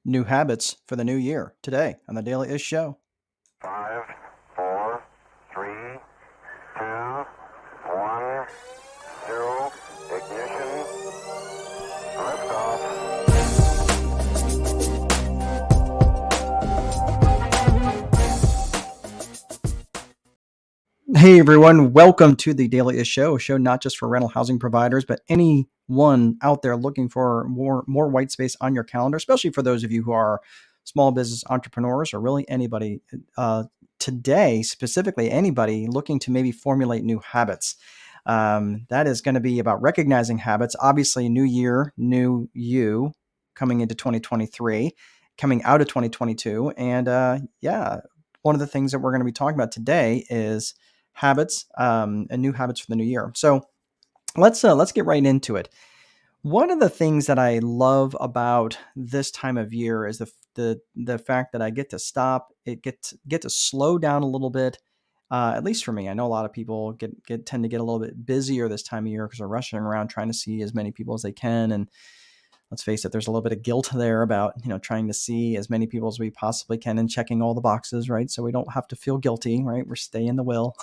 new habits for the new year today on the Daily Ish Show. 5, 4, 3, 2, 1, 0, ignition, liftoff. Hey everyone, welcome to the Daily Ish Show, a show not just for rental housing providers, but anyone out there looking for more white space on your calendar, especially for those of you who are small business entrepreneurs or really anybody. Today, specifically anybody looking to maybe formulate new habits. That is going to be about recognizing habits. Obviously, new year, new you coming into 2023, coming out of 2022. And one of the things that we're going to be talking about today is habits and new habits for the new year. So let's get right into it. One of the things that I love about this time of year is the fact that I get to stop, get to slow down a little bit. At least for me, I know a lot of people tend to get a little bit busier this time of year because they're rushing around trying to see as many people as they can. And let's face it, there's a little bit of guilt there about trying to see as many people as we possibly can and checking all the boxes, right? So we don't have to feel guilty, right? We're staying the will,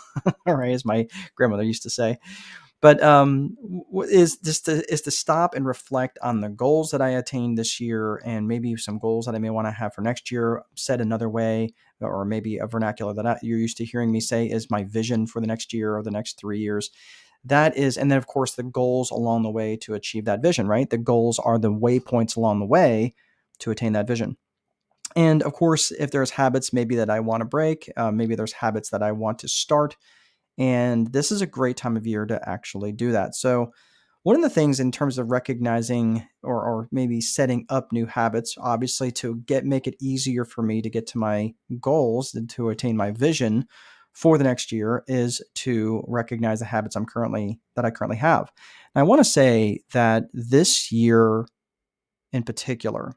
right? As my grandmother used to say. But is to stop and reflect on the goals that I attained this year, and maybe some goals that I may want to have for next year. Said another way, or maybe a vernacular that you're used to hearing me say is my vision for the next year or the next 3 years. That is, and then of course the goals along the way to achieve that vision. Right, the goals are the waypoints along the way to attain that vision. And of course, if there's habits maybe that I want to break, maybe there's habits that I want to start, and this is a great time of year to actually do that. So, one of the things in terms of recognizing or maybe setting up new habits, obviously to make it easier for me to get to my goals and to attain my vision for the next year, is to recognize the habits I currently have. And I want to say that this year in particular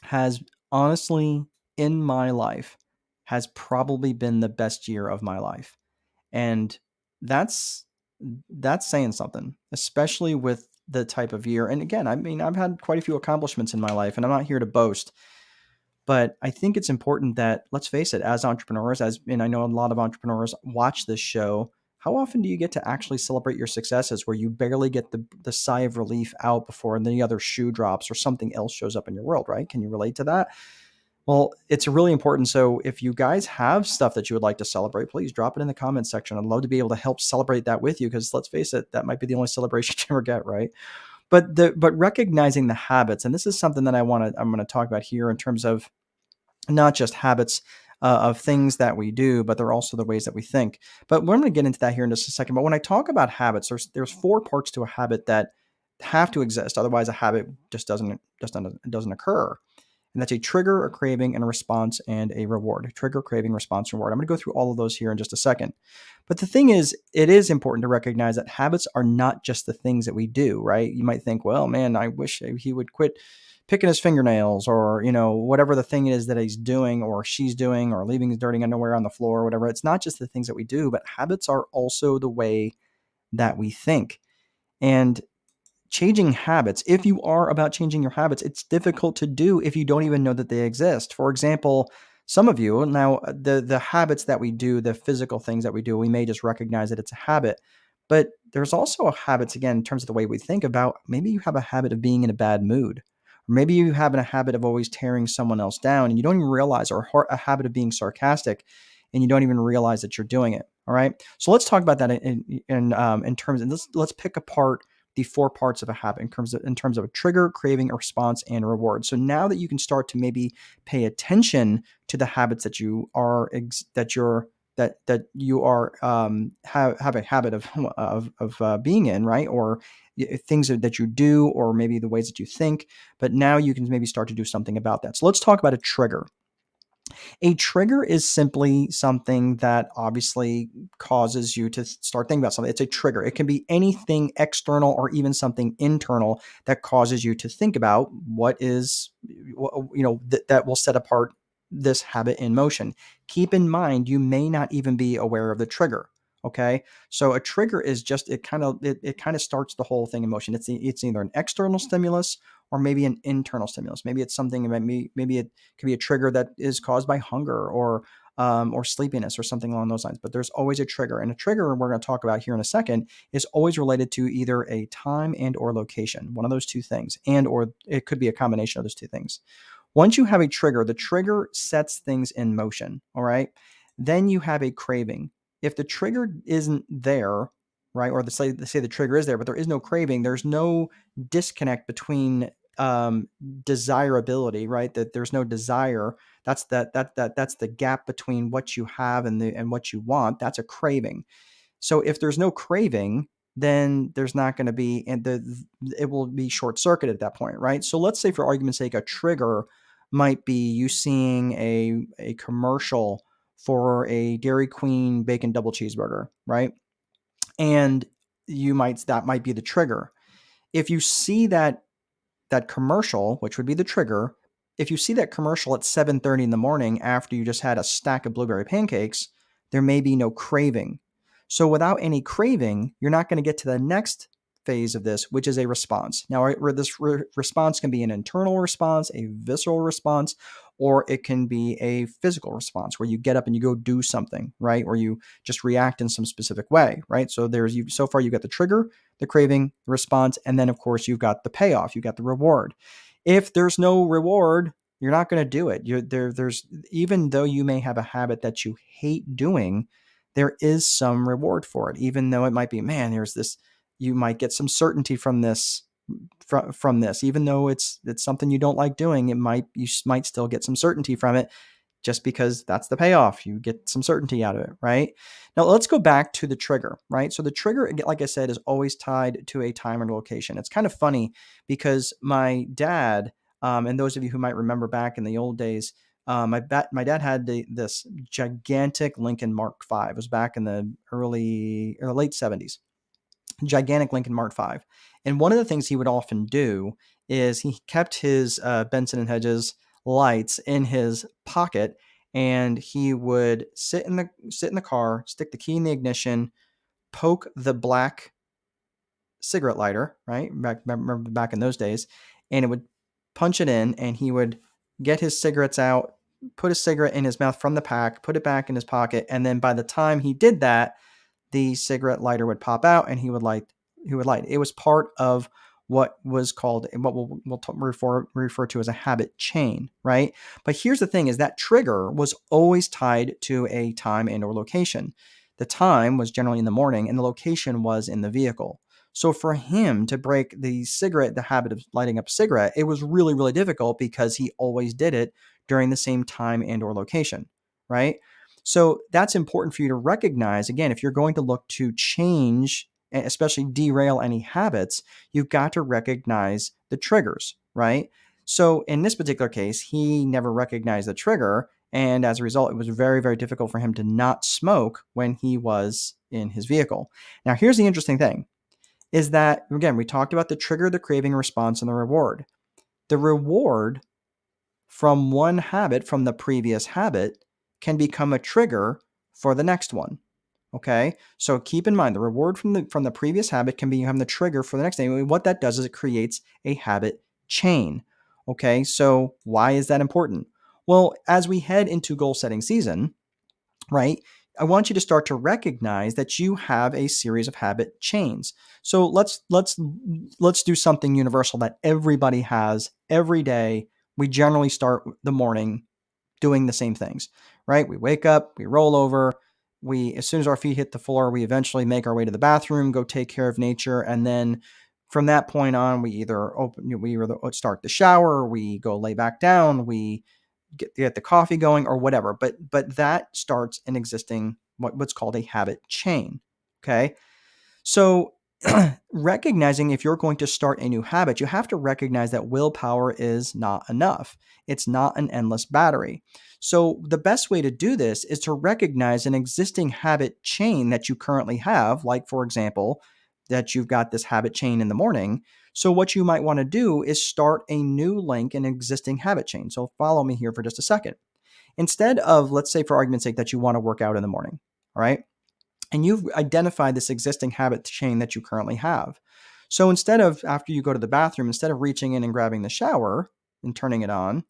has honestly in my life has probably been the best year of my life. And that's that's saying something, especially with the type of year. And again, I mean, I've had quite a few accomplishments in my life, and I'm not here to boast, but I think it's important that, let's face it, as entrepreneurs, and I know a lot of entrepreneurs watch this show, how often do you get to actually celebrate your successes where you barely get the sigh of relief out before the other shoe drops or something else shows up in your world, right? Can you relate to that? Well, it's really important. So if you guys have stuff that you would like to celebrate, please drop it in the comments section. I'd love to be able to help celebrate that with you, because let's face it, that might be the only celebration you ever get, right? But recognizing the habits, and this is something that I'm going to talk about here in terms of not just habits of things that we do, but they're also the ways that we think. But we're going to get into that here in just a second. But when I talk about habits, there's four parts to a habit that have to exist. Otherwise, a habit doesn't occur. And that's a trigger, a craving, and a response, and a reward. Trigger, craving, response, reward. I'm going to go through all of those here in just a second. But the thing is, it is important to recognize that habits are not just the things that we do, right? You might think, well, man, I wish he would quit picking his fingernails, or, whatever the thing is that he's doing or she's doing, or leaving his dirty underwear on the floor or whatever. It's not just the things that we do, but habits are also the way that we think. And changing habits, if you are about changing your habits, it's difficult to do if you don't even know that they exist. For example, some of you now, the habits that we do, the physical things that we do, we may just recognize that it's a habit. But there's also habits, again, in terms of the way we think about, maybe you have a habit of being in a bad mood. Or maybe you have a habit of always tearing someone else down and you don't even realize, or a habit of being sarcastic and you don't even realize that you're doing it. All right. So let's talk about that in terms, and let's pick apart the four parts of a habit in terms of a trigger, craving, a response, and a reward. So now that you can start to maybe pay attention to the habits that you are have a habit of being in, right? Or things that you do, or maybe the ways that you think. But now you can maybe start to do something about that. So let's talk about a trigger. A trigger is simply something that obviously causes you to start thinking about something. It's a trigger. It can be anything external or even something internal that causes you to think about what is, that will set apart this habit in motion. Keep in mind, you may not even be aware of the trigger. Okay, so a trigger is just it kind of starts the whole thing in motion. It's either an external stimulus or maybe an internal stimulus. Maybe it's something, maybe it could be a trigger that is caused by hunger or sleepiness or something along those lines. But there's always a trigger, and a trigger we're going to talk about here in a second is always related to either a time and or location, one of those two things, and or it could be a combination of those two things. Once you have a trigger, the trigger sets things in motion. All right. Then you have a craving. If the trigger isn't there, right, or say the trigger is there, but there is no craving, there's no disconnect between desirability, right? That there's no desire. That's the gap between what you have and what you want. That's a craving. So if there's no craving, then there's not going to be, and it will be short circuited at that point, right? So let's say, for argument's sake, a trigger might be you seeing a commercial for a Dairy Queen bacon double cheeseburger, right? And that might be the trigger. If you see that commercial, which would be the trigger, if you see that commercial at 7:30 in the morning after you just had a stack of blueberry pancakes, there may be no craving. So without any craving, you're not going to get to the next phase of this, which is a response. Now, this response can be an internal response, a visceral response, or it can be a physical response where you get up and you go do something, right? Or you just react in some specific way, right? So so far you got the trigger, the craving, the response, and then of course you've got the payoff, you've got the reward. If there's no reward, you're not going to do it. There's even though you may have a habit that you hate doing, there is some reward for it. Even though it might be, man, there's this, you might get some certainty from this, from this. Even though it's something you don't like doing, you might still get some certainty from it, just because that's the payoff. You get some certainty out of it, right? Now let's go back to the trigger, right? So the trigger, like I said, is always tied to a time and location. It's kind of funny because my dad, and those of you who might remember back in the old days, my dad had this gigantic Lincoln Mark V. It was back in the early or late 70s. Gigantic Lincoln Mark V. And one of the things he would often do is he kept his Benson and Hedges lights in his pocket, and he would sit in the car, stick the key in the ignition, poke the black cigarette lighter, right? Remember back in those days, and it would punch it in, and he would get his cigarettes out, put a cigarette in his mouth from the pack, put it back in his pocket, and then by the time he did that, the cigarette lighter would pop out and he would light. It was part of what was called, what we'll refer to as a habit chain, right? But here's the thing: is that trigger was always tied to a time and or location. The time was generally in the morning, and the location was in the vehicle. So for him to break the habit of lighting up a cigarette, it was really, really difficult because he always did it during the same time and or location, right? So that's important for you to recognize. Again, if you're going to look to change, especially derail any habits, you've got to recognize the triggers, right? So in this particular case, he never recognized the trigger. And as a result, it was very, very difficult for him to not smoke when he was in his vehicle. Now, here's the interesting thing is that, again, we talked about the trigger, the craving response, and the reward. The reward from one habit, from the previous habit, can become a trigger for the next one. Okay, so keep in mind the reward from the previous habit can become the trigger for the next thing. What that does is it creates a habit chain. Okay, so why is that important? Well, as we head into goal setting season, right, I want you to start to recognize that you have a series of habit chains. So let's do something universal that everybody has every day. We generally start the morning doing the same things, right? We wake up, we roll over, as soon as our feet hit the floor, we eventually make our way to the bathroom, go take care of nature, and then from that point on, we either start the shower, we go lay back down, we get the coffee going, or whatever. But that starts an existing what's called a habit chain. Okay, so recognizing if you're going to start a new habit, you have to recognize that willpower is not enough. It's not an endless battery. So the best way to do this is to recognize an existing habit chain that you currently have, like, for example, that you've got this habit chain in the morning. So what you might want to do is start a new link in an existing habit chain. So follow me here for just a second. Instead of, let's say for argument's sake, that you want to work out in the morning, all right? And you've identified this existing habit chain that you currently have. So instead of, after you go to the bathroom, instead of reaching in and grabbing the shower and turning it on,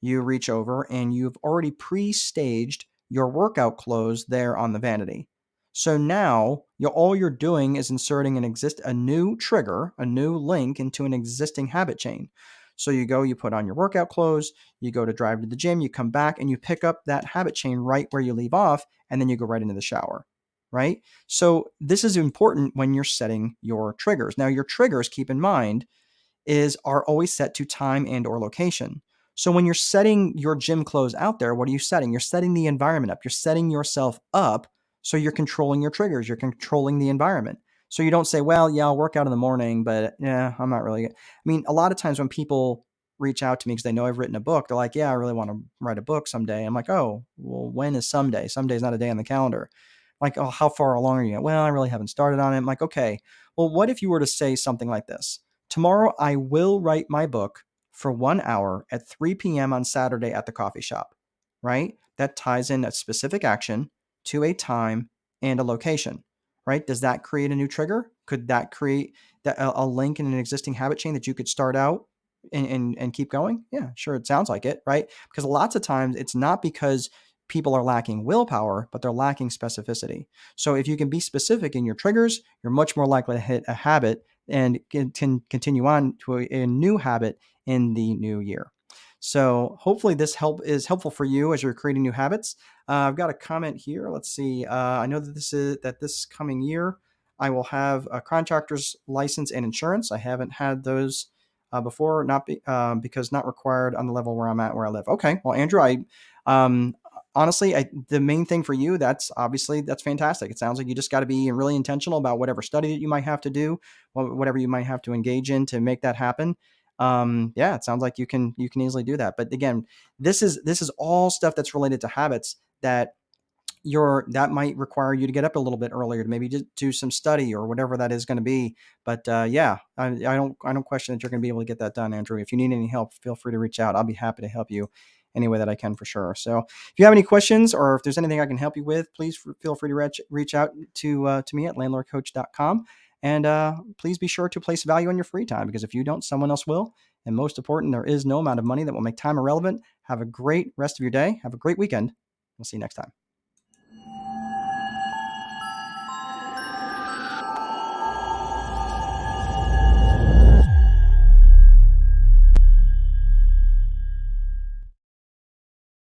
you reach over and you've already pre-staged your workout clothes there on the vanity. So now all you're doing is inserting a new trigger, a new link into an existing habit chain. So you go, you put on your workout clothes, you go to drive to the gym, you come back and you pick up that habit chain right where you leave off, and then you go right into the shower, right? So this is important when you're setting your triggers. Now, your triggers, keep in mind, are always set to time and or location. So when you're setting your gym clothes out there, what are you setting? You're setting the environment up. You're setting yourself up so you're controlling your triggers. You're controlling the environment. So you don't say, well, yeah, I'll work out in the morning, but yeah, I'm not really. I mean, a lot of times when people reach out to me because they know I've written a book, they're like, yeah, I really want to write a book someday. I'm like, oh, well, when is someday? Someday is not a day on the calendar. Like, oh, how far along are you? Well, I really haven't started on it. I'm like, okay, well, what if you were to say something like this? Tomorrow, I will write my book for 1 hour at 3 p.m. on Saturday at the coffee shop, right? That ties in a specific action to a time and a location, right? Does that create a new trigger? Could that create a link in an existing habit chain that you could start out and keep going? Yeah, sure. It sounds like it, right? Because lots of times it's not because people are lacking willpower, but they're lacking specificity. So if you can be specific in your triggers, you're much more likely to hit a habit and can continue on to a new habit in the new year. So hopefully this is helpful for you as you're creating new habits. I've got a comment here. Let's see. I know that this coming year I will have a contractor's license and insurance. I haven't had those before, not because not required on the level where I'm at where I live. Okay, well, Andrew, um, honestly, the main thing for you, that's fantastic. It sounds like you just got to be really intentional about whatever study that you might have to do, whatever you might have to engage in to make that happen. Yeah, it sounds like you can easily do that. But again, this is all stuff that's related to habits that might require you to get up a little bit earlier to maybe do some study or whatever that is going to be. But yeah, I don't question that you're going to be able to get that done, Andrew. If you need any help, feel free to reach out. I'll be happy to help you any way that I can for sure. So if you have any questions or if there's anything I can help you with, please feel free to reach out to me at landlordcoach.com. And please be sure to place value on your free time, because if you don't, someone else will. And most important, there is no amount of money that will make time irrelevant. Have a great rest of your day. Have a great weekend. We'll see you next time.